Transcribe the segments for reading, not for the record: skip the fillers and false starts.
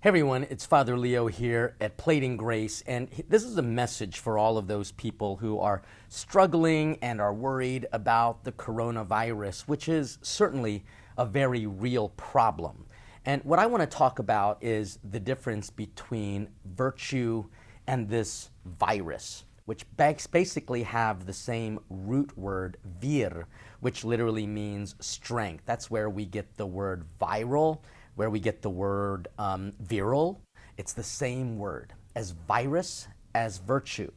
Hey everyone, it's Father Leo here at Plating Grace, and this is a message for all of those people who are struggling and are worried about the coronavirus, which is certainly a very real problem. And what I want to talk about is the difference between virtue and this virus, which basically have the same root word, vir, which literally means strength. That's where we get the word viral, where we get the word virile. It's the same word as virus, as virtue.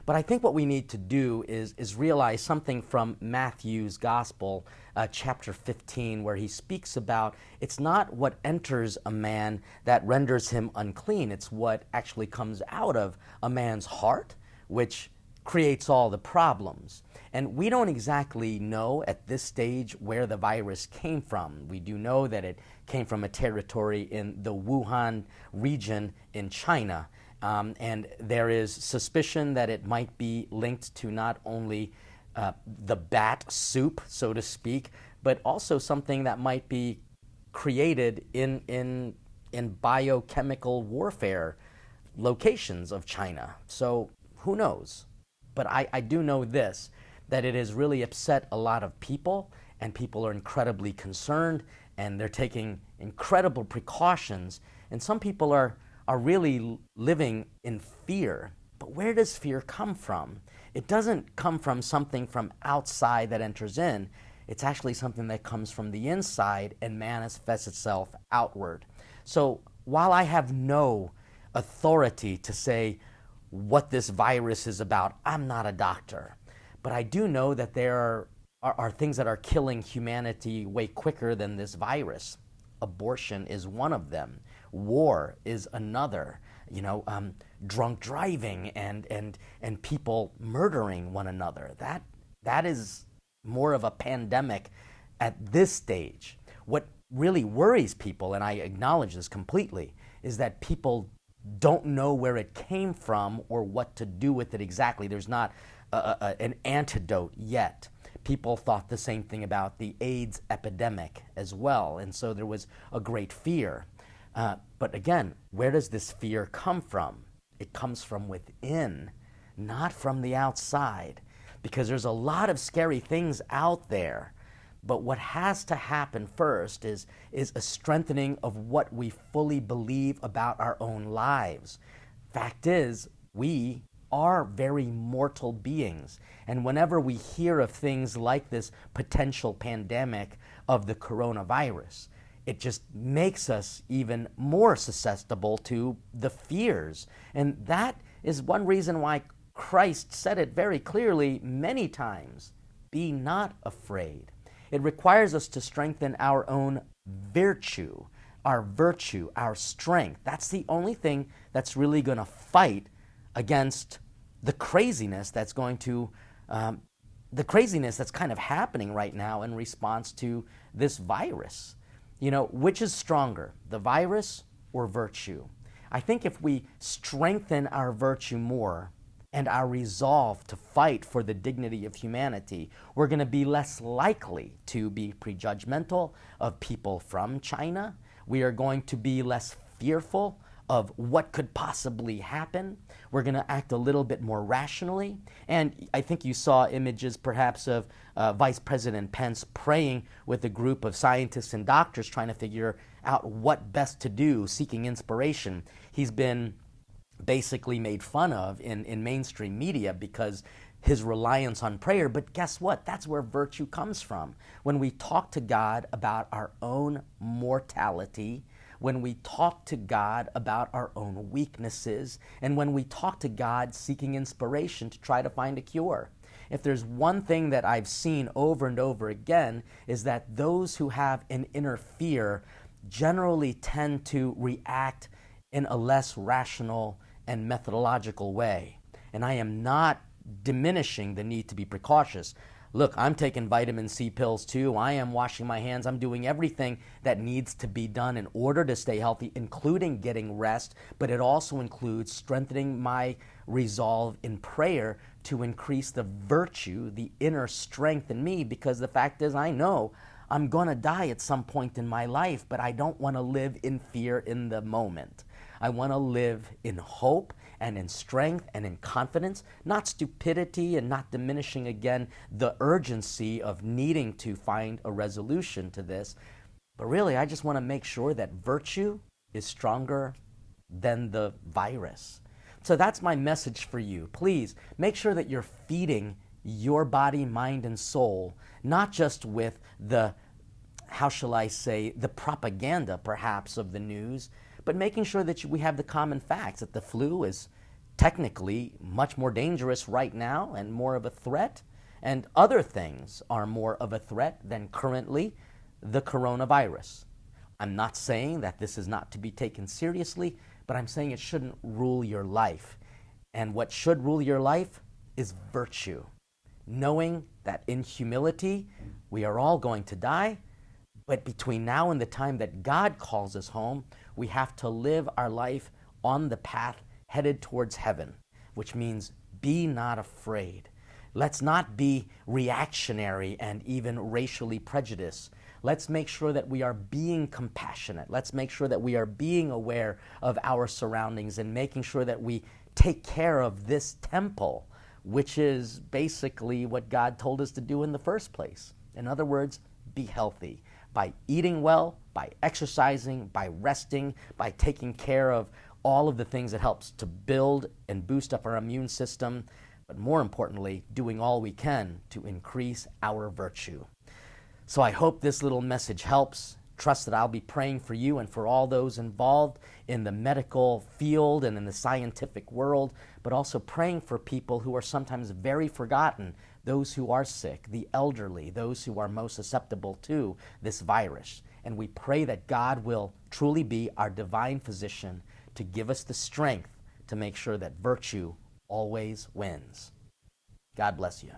But I think what we need to do is realize something from Matthew's Gospel, chapter 15, where he speaks about it's not what enters a man that renders him unclean. It's what actually comes out of a man's heart, which creates all the problems. And we don't exactly know at this stage where the virus came from. We do know that it came from a territory in the Wuhan region in China. And there is suspicion that it might be linked to not only the bat soup, so to speak, but also something that might be created in biochemical warfare locations of China. So who knows? But I do know this, that it has really upset a lot of people, and people are incredibly concerned, and they're taking incredible precautions. And some people are really living in fear. But where does fear come from? It doesn't come from something from outside that enters in. It's actually something that comes from the inside and manifests itself outward. So while I have no authority to say what this virus is about, I'm not a doctor. But I do know that there are things that are killing humanity way quicker than this virus. Abortion is one of them. War is another. Drunk driving and people murdering one another. That is more of a pandemic at this stage. What really worries people, and I acknowledge this completely, is that people don't know where it came from or what to do with it exactly. There's not an antidote yet. People thought the same thing about the AIDS epidemic as well, and so there was a great fear. But again, where does this fear come from? It comes from within, not from the outside, because there's a lot of scary things out there. But what has to happen first is a strengthening of what we fully believe about our own lives. Fact is, we are very mortal beings. And whenever we hear of things like this potential pandemic of the coronavirus, it just makes us even more susceptible to the fears. And that is one reason why Christ said it very clearly many times, be not afraid. It requires us to strengthen our own virtue, our strength. That's the only thing that's really going to fight against the craziness that's kind of happening right now in response to this virus. Which is stronger, the virus or virtue? I think if we strengthen our virtue more, and our resolve to fight for the dignity of humanity, we're going to be less likely to be prejudgmental of people from China. We are going to be less fearful of what could possibly happen. We're going to act a little bit more rationally. And I think you saw images perhaps of Vice President Pence praying with a group of scientists and doctors trying to figure out what best to do, seeking inspiration. He's been basically made fun of in mainstream media because his reliance on prayer. But guess what? That's where virtue comes from. When we talk to God about our own mortality, when we talk to God about our own weaknesses, and when we talk to God seeking inspiration to try to find a cure. If there's one thing that I've seen over and over again, is that those who have an inner fear generally tend to react in a less rational and methodological way. And I am not diminishing the need to be precautious. Look, I'm taking vitamin C pills too. I am washing my hands. I'm doing everything that needs to be done in order to stay healthy, including getting rest. But it also includes strengthening my resolve in prayer to increase the virtue, the inner strength in me, because the fact is I know I'm going to die at some point in my life, but I don't want to live in fear in the moment. I want to live in hope and in strength and in confidence, not stupidity and not diminishing again the urgency of needing to find a resolution to this. But really, I just want to make sure that virtue is stronger than the virus. So that's my message for you. Please make sure that you're feeding your body, mind, and soul, not just with the, how shall I say, the propaganda perhaps of the news, but making sure that we have the common facts, that the flu is technically much more dangerous right now and more of a threat, and other things are more of a threat than currently the coronavirus. I'm not saying that this is not to be taken seriously, but I'm saying it shouldn't rule your life. And what should rule your life is virtue. Knowing that in humility, we are all going to die, but between now and the time that God calls us home, we have to live our life on the path headed towards heaven, which means be not afraid. Let's not be reactionary and even racially prejudiced. Let's make sure that we are being compassionate. Let's make sure that we are being aware of our surroundings and making sure that we take care of this temple, which is basically what God told us to do in the first place. In other words, be healthy by eating well, by exercising, by resting, by taking care of all of the things that helps to build and boost up our immune system, but more importantly, doing all we can to increase our virtue. So I hope this little message helps. Trust that I'll be praying for you and for all those involved in the medical field and in the scientific world, but also praying for people who are sometimes very forgotten, those who are sick, the elderly, those who are most susceptible to this virus. And we pray that God will truly be our divine physician to give us the strength to make sure that virtue always wins. God bless you.